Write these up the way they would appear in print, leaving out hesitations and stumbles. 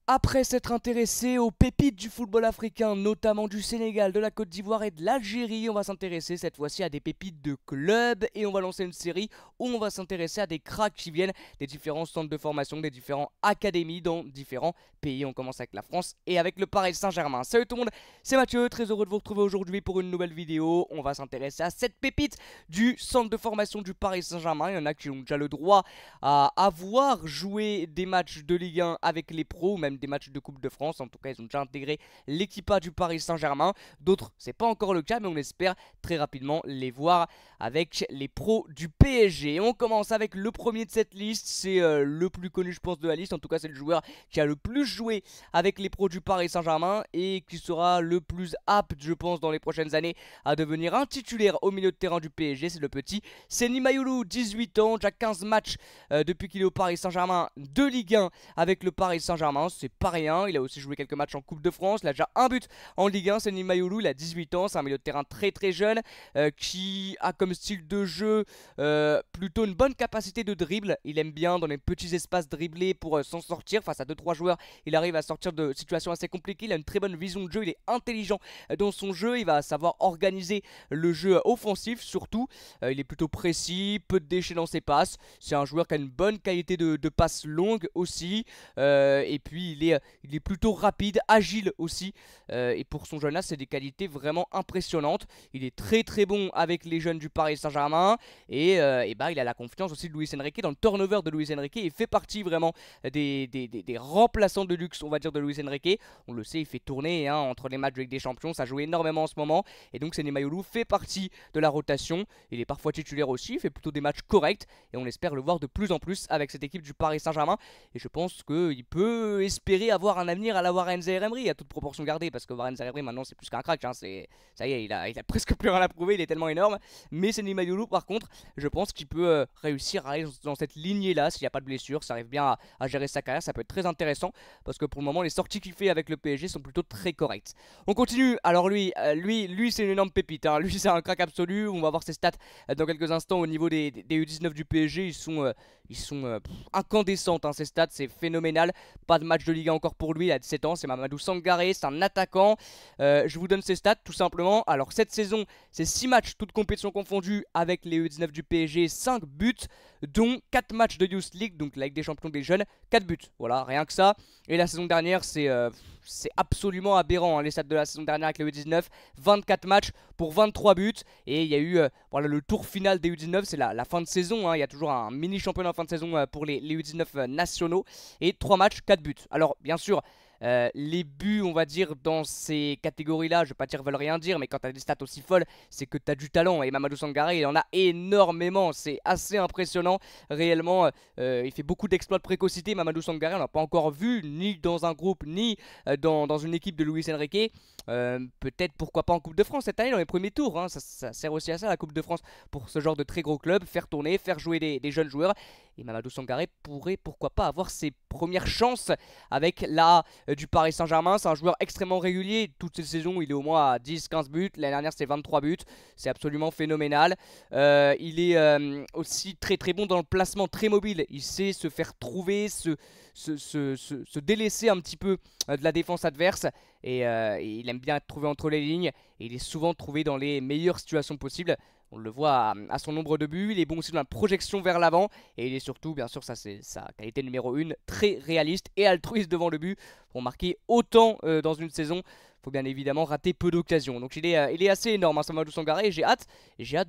Après s'être intéressé aux pépites du football africain, notamment du Sénégal, de la Côte d'Ivoire et de l'Algérie, on va s'intéresser cette fois-ci à des pépites de clubs et on va lancer une série où on va s'intéresser à des cracks qui viennent des différents centres de formation, des différents académies dans différents pays. On commence avec la France et avec le Paris Saint-Germain. Salut tout le monde, c'est Mathieu, très heureux de vous retrouver aujourd'hui pour une nouvelle vidéo. On va s'intéresser à cette pépite du centre de formation du Paris Saint-Germain. Il y en a qui ont déjà le droit à avoir joué des matchs de Ligue 1 avec les pros, même des matchs de Coupe de France. En tout cas, ils ont déjà intégré l'équipa du Paris Saint-Germain. D'autres, c'est pas encore le cas, mais on espère très rapidement les voir avec les pros du PSG. Et on commence avec le premier de cette liste. C'est le plus connu, je pense, de la liste. En tout cas, c'est le joueur qui a le plus joué avec les pros du Paris Saint-Germain et qui sera le plus apte, je pense, dans les prochaines années à devenir un titulaire au milieu de terrain du PSG. C'est le petit Seny Mayulu, 18 ans, déjà 15 matchs depuis qu'il est au Paris Saint-Germain de Ligue 1 avec le Paris Saint-Germain. C'est pas rien, il a aussi joué quelques matchs en Coupe de France, il a déjà un but en Ligue 1. Seny Mayulu, il a 18 ans, c'est un milieu de terrain très très jeune qui a comme style de jeu plutôt une bonne capacité de dribble. Il aime bien dans les petits espaces dribbler pour s'en sortir face à 2-3 joueurs. Il arrive à sortir de situations assez compliquées, il a une très bonne vision de jeu, il est intelligent dans son jeu, il va savoir organiser le jeu offensif surtout. Il est plutôt précis, peu de déchets dans ses passes. C'est un joueur qui a une bonne qualité de passe longue aussi. Et puis il est plutôt rapide, agile aussi. Et pour son jeune âge, c'est des qualités vraiment impressionnantes. Il est très très bon avec les jeunes du Paris Saint-Germain. Et bah, il a la confiance aussi de Luis Enrique dans le turnover de Luis Enrique. Il fait partie vraiment des remplaçants de luxe, on va dire, de Luis Enrique. On le sait, il fait tourner entre les matchs de Ligue des Champions. Ça joue énormément en ce moment. Et donc Seny Mayulu fait partie de la rotation. Il est parfois titulaire aussi. Il fait plutôt des matchs corrects. Et on espère le voir de plus en plus avec cette équipe du Paris Saint-Germain. Et je pense qu'il peut espérer avoir un avenir à la Warren Zaïre-Emery, à toute proportion gardée, parce que Warren Zaïre-Emery maintenant c'est plus qu'un crack, hein. Ça y est, il a presque plus rien à prouver, il est tellement énorme. Mais Seny Mayulu par contre, je pense qu'il peut réussir à aller dans cette lignée là s'il n'y a pas de blessure, ça arrive bien à gérer sa carrière. Ça peut être très intéressant parce que pour le moment les sorties qu'il fait avec le PSG sont plutôt très correctes. On continue. Alors lui c'est une énorme pépite, hein. Lui c'est un crack absolu. On va voir ses stats dans quelques instants au niveau des U19 du PSG. Ils sont incandescentes, hein, ces stats, c'est phénoménal. Pas de match de Ligue 1 encore pour lui, il a 17 ans, c'est Mamadou Sangaré, c'est un attaquant. Je vous donne ses stats tout simplement. Alors cette saison, c'est 6 matchs, toutes compétitions confondues avec les U19 du PSG, 5 buts, dont 4 matchs de Youth League, donc la Ligue des Champions des jeunes, 4 buts, voilà, rien que ça. Et la saison dernière, c'est absolument aberrant, hein, les stats de la saison dernière avec les U19, 24 matchs pour 23 buts. Et il y a eu voilà, le tour final des U19, c'est la fin de saison, hein. Il y a toujours un mini championnat en fin de saison pour les U19 nationaux. Et 3 matchs, 4 buts. Alors bien sûr, les buts, on va dire, dans ces catégories-là, je vais pas dire veulent rien dire, mais quand tu as des stats aussi folles, c'est que tu as du talent. Et Mamadou Sangaré, il en a énormément. C'est assez impressionnant, réellement. Il fait beaucoup d'exploits de précocité. Mamadou Sangaré, on l'a pas encore vu, ni dans un groupe, ni dans une équipe de Luis Enrique. Peut-être, pourquoi pas en Coupe de France cette année, dans les premiers tours, hein. Ça sert aussi à ça, la Coupe de France, pour ce genre de très gros clubs, faire tourner, faire jouer des jeunes joueurs. Et Mamadou Sangaré pourrait, pourquoi pas, avoir ses premières chances avec la du Paris Saint-Germain. C'est un joueur extrêmement régulier. Toutes ces saisons, il est au moins à 10-15 buts. L'année dernière, c'était 23 buts. C'est absolument phénoménal. Il est aussi très très bon dans le placement, très mobile. Il sait se faire trouver, se délaisser un petit peu de la défense adverse. Et il aime bien être trouvé entre les lignes. Et il est souvent trouvé dans les meilleures situations possibles. On le voit à son nombre de buts. Il est bon aussi dans la projection vers l'avant. Et il est surtout, bien sûr, ça c'est sa qualité numéro 1, très réaliste et altruiste devant le but. Pour marquer autant dans une saison, faut bien évidemment rater peu d'occasions. Donc il est assez énorme, hein, Mamadou Sangaré. Et j'ai hâte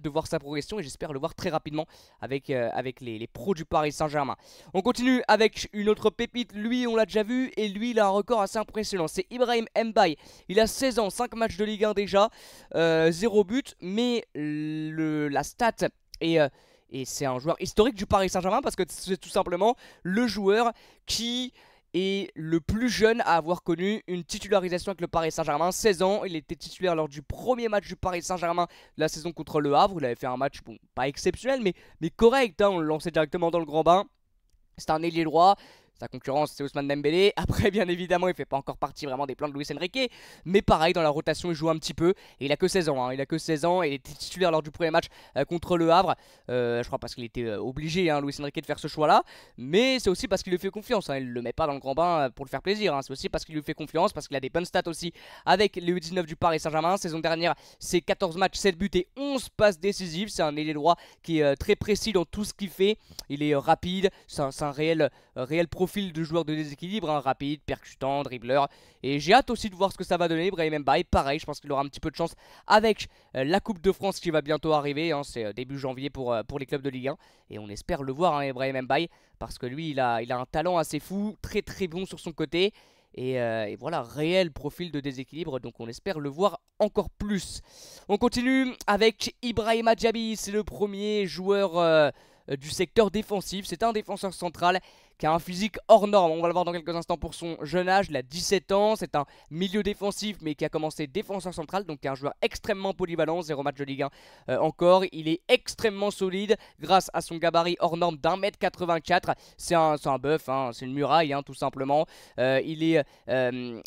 de voir sa progression. Et j'espère le voir très rapidement avec les pros du Paris Saint-Germain. On continue avec une autre pépite. Lui, on l'a déjà vu. Et lui, il a un record assez impressionnant. C'est Ibrahim Mbaye. Il a 16 ans, 5 matchs de Ligue 1 déjà. 0 but. Mais la stat et c'est un joueur historique du Paris Saint-Germain parce que c'est tout simplement le joueur qui est le plus jeune à avoir connu une titularisation avec le Paris Saint-Germain. 16 ans, il était titulaire lors du premier match du Paris Saint-Germain de la saison contre le Havre. Il avait fait un match, bon, pas exceptionnel, mais correct, hein. On le lançait directement dans le grand bain. C'était un ailier droit. Sa concurrence, c'est Ousmane Dembélé. Après, bien évidemment, il fait pas encore partie vraiment des plans de Luis Enrique. Mais pareil, dans la rotation, il joue un petit peu. Et il a que 16 ans. Hein. Il a que 16 ans et il était titulaire lors du premier match contre le Havre. Je crois parce qu'il était obligé, hein, Luis Enrique, de faire ce choix-là. Mais c'est aussi parce qu'il lui fait confiance. Hein. Il le met pas dans le grand bain pour le faire plaisir. Hein. C'est aussi parce qu'il lui fait confiance, parce qu'il a des bonnes stats aussi avec les U19 du Paris Saint-Germain. Saison dernière, c'est 14 matchs, 7 buts et 11 passes décisives. C'est un ailier droit qui est très précis dans tout ce qu'il fait. Il est rapide. C'est un réel profil de joueur de déséquilibre, hein, rapide, percutant, dribbleur. Et j'ai hâte aussi de voir ce que ça va donner. Brahim Mbaye, pareil, je pense qu'il aura un petit peu de chance avec la Coupe de France qui va bientôt arriver. Hein, c'est début janvier pour les clubs de Ligue 1. Et on espère le voir, hein, Brahim Mbaye, parce que lui, il a un talent assez fou, très très bon sur son côté. Et voilà, réel profil de déséquilibre, donc on espère le voir encore plus. On continue avec Ibrahima Diaby, c'est le premier joueur du secteur défensif. C'est un défenseur central qui a un physique hors norme. On va le voir dans quelques instants pour son jeune âge. Il a 17 ans, c'est un milieu défensif mais qui a commencé défenseur central. Donc un joueur extrêmement polyvalent, 0 match de Ligue 1 encore. Il est extrêmement solide grâce à son gabarit hors norme d'1m84. C'est un bœuf, hein, c'est une muraille, hein, tout simplement. Il est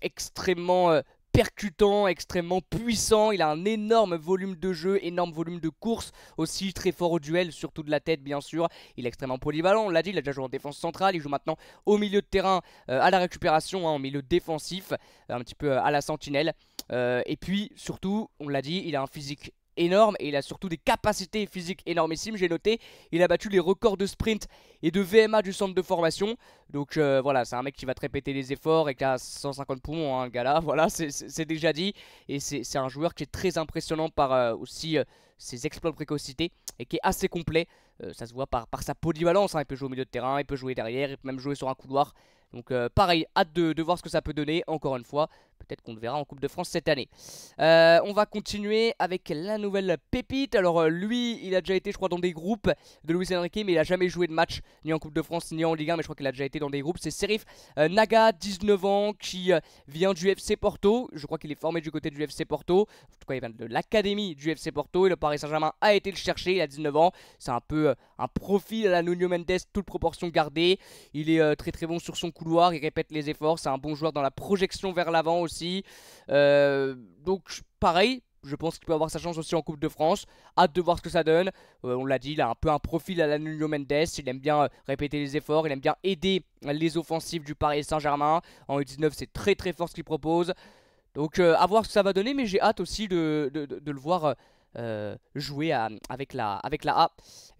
extrêmement percutant, extrêmement puissant. Il a un énorme volume de jeu, énorme volume de course, aussi très fort au duel, surtout de la tête bien sûr. Il est extrêmement polyvalent, on l'a dit, il a déjà joué en défense centrale, il joue maintenant au milieu de terrain à la récupération, hein, en milieu défensif, un petit peu à la sentinelle. Et puis surtout, on l'a dit, il a un physique énorme et il a surtout des capacités physiques énormissimes. J'ai noté, il a battu les records de sprint et de VMA du centre de formation. Donc voilà, c'est un mec qui va te répéter les efforts et qui a 150 poumons, hein, le gars là. Voilà, c'est déjà dit. Et c'est un joueur qui est très impressionnant par aussi ses exploits de précocité et qui est assez complet. Ça se voit par sa polyvalence, hein. Il peut jouer au milieu de terrain, il peut jouer derrière, il peut même jouer sur un couloir. Donc pareil, hâte de voir ce que ça peut donner, encore une fois. Peut-être qu'on le verra en Coupe de France cette année. On va continuer avec la nouvelle pépite. Alors lui, il a déjà été, je crois, dans des groupes de Luis Enrique, mais il a jamais joué de match, ni en Coupe de France, ni en Ligue 1, mais je crois qu'il a déjà été dans des groupes. C'est Serif Naga, 19 ans, qui vient du FC Porto. Je crois qu'il est formé du côté du FC Porto. En tout cas, il vient de l'académie du FC Porto. Et le Paris Saint-Germain a été le chercher, il a 19 ans. C'est un peu un profil à la Nuno Mendes, toute proportion gardée. Il est très très bon sur son couloir, il répète les efforts. C'est un bon joueur dans la projection vers l'avant aussi. Donc pareil, je pense qu'il peut avoir sa chance aussi en Coupe de France. Hâte de voir ce que ça donne. On l'a dit, il a un peu un profil à la Nuno Mendes. Il aime bien répéter les efforts, il aime bien aider les offensives du Paris Saint-Germain. En U19, c'est très très fort ce qu'il propose. Donc à voir ce que ça va donner, mais j'ai hâte aussi de le voir jouer avec la A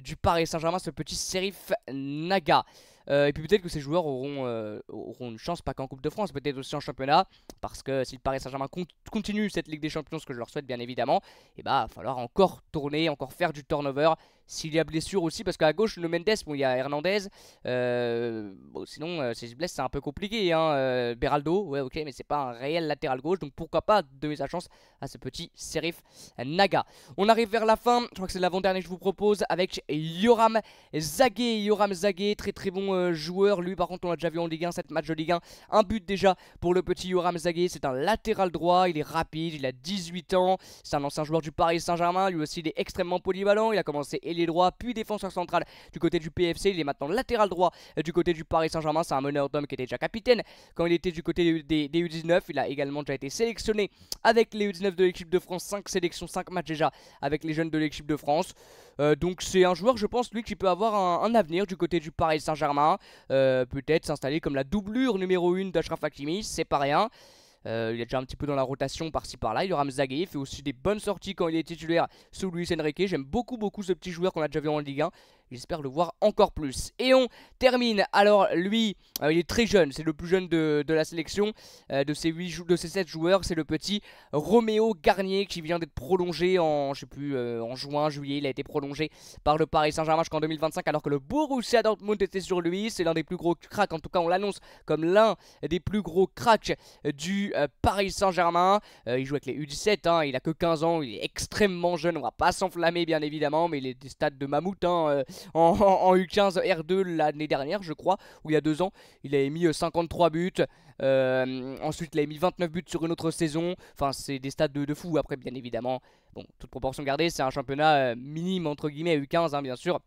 du Paris Saint-Germain, ce petit Serif Naga. Et puis peut-être que ces joueurs auront une chance, pas qu'en Coupe de France, peut-être aussi en championnat. Parce que si le Paris Saint-Germain continue cette Ligue des Champions, ce que je leur souhaite bien évidemment, et bah il va falloir encore tourner, encore faire du turnover. S'il y a blessure aussi, parce qu'à gauche, le Mendes, bon, il y a Hernandez. Bon, sinon, s'il se blesse, c'est un peu compliqué. Hein. Beraldo, ouais, ok, mais c'est pas un réel latéral gauche. Donc pourquoi pas donner sa chance à ce petit Serif Naga. On arrive vers la fin. Je crois que c'est l'avant-dernier que je vous propose avec Yoram Zagué. Yoram Zagué, très très bon joueur. Lui, par contre, on l'a déjà vu en Ligue 1, 7 matchs de Ligue 1. Un but déjà pour le petit Yoram Zagué. C'est un latéral droit. Il est rapide. Il a 18 ans. C'est un ancien joueur du Paris Saint-Germain. Lui aussi, il est extrêmement polyvalent. Il a commencé ailier droit, puis défenseur central du côté du PFC. Il est maintenant latéral droit du côté du Paris Saint-Germain. C'est un meneur d'homme qui était déjà capitaine quand il était du côté des U19. Il a également déjà été sélectionné avec les U19 de l'équipe de France. 5 sélections, 5 matchs déjà avec les jeunes de l'équipe de France. Donc c'est un joueur, je pense, lui, qui peut avoir un avenir du côté du Paris Saint-Germain. Peut-être s'installer comme la doublure numéro 1 d'Achraf Hakimi, c'est pas rien. Il est déjà un petit peu dans la rotation par-ci par-là. Yoram Zagué fait aussi des bonnes sorties quand il est titulaire sous Luis Enrique. J'aime beaucoup ce petit joueur qu'on a déjà vu en Ligue 1. J'espère le voir encore plus. Et on termine. Alors lui, il est très jeune. C'est le plus jeune de la sélection. De ces 7 joueurs, c'est le petit Roméo Garnier qui vient d'être prolongé en, je sais plus, en juin, juillet. Il a été prolongé par le Paris Saint-Germain jusqu'en 2025 alors que le Borussia Dortmund était sur lui. C'est l'un des plus gros cracks. En tout cas, on l'annonce comme l'un des plus gros cracks du Paris Saint-Germain. Il joue avec les U17. Hein, il a que 15 ans. Il est extrêmement jeune. On va pas s'enflammer bien évidemment. Mais il est des stades de mammouth. Hein, en U15 R2 l'année dernière, je crois, ou il y a 2 ans. Il avait mis 53 buts. Ensuite, il a mis 29 buts sur une autre saison. Enfin, c'est des stats de fou. Après, bien évidemment, bon, toute proportion gardée, c'est un championnat minime entre guillemets U15, hein, bien sûr.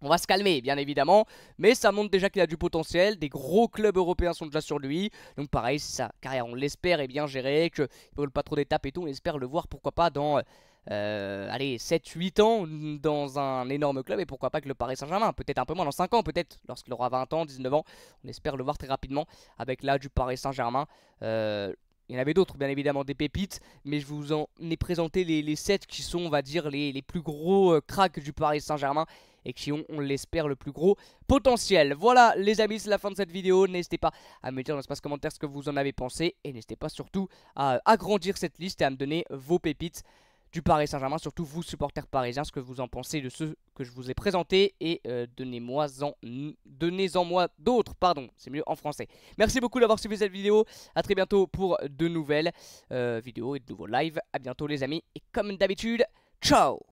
On va se calmer, bien évidemment, mais ça montre déjà qu'il a du potentiel. Des gros clubs européens sont déjà sur lui. Donc pareil, si sa carrière, on l'espère, est bien gérée, qu'il ne brûle pas trop d'étapes et tout. On espère le voir, pourquoi pas, dans allez, 7-8 ans dans un énorme club. Et pourquoi pas que le Paris Saint-Germain, peut-être un peu moins, dans 5 ans, peut-être, lorsqu'il aura 20 ans, 19 ans. On espère le voir très rapidement avec là du Paris Saint-Germain. Il y en avait d'autres, bien évidemment, des pépites, mais je vous en ai présenté les 7 qui sont, on va dire, les plus gros cracks du Paris Saint-Germain et qui ont, on l'espère, le plus gros potentiel. Voilà les amis, c'est la fin de cette vidéo. N'hésitez pas à me dire dans l'espace commentaire ce que vous en avez pensé. Et n'hésitez pas surtout à agrandir cette liste et à me donner vos pépites du Paris Saint-Germain. Surtout vous, supporters parisiens, ce que vous en pensez de ceux que je vous ai présentés. Et donnez-en moi d'autres, pardon, c'est mieux en français. Merci beaucoup d'avoir suivi cette vidéo. A très bientôt pour de nouvelles vidéos et de nouveaux lives. A bientôt les amis. Et comme d'habitude, ciao!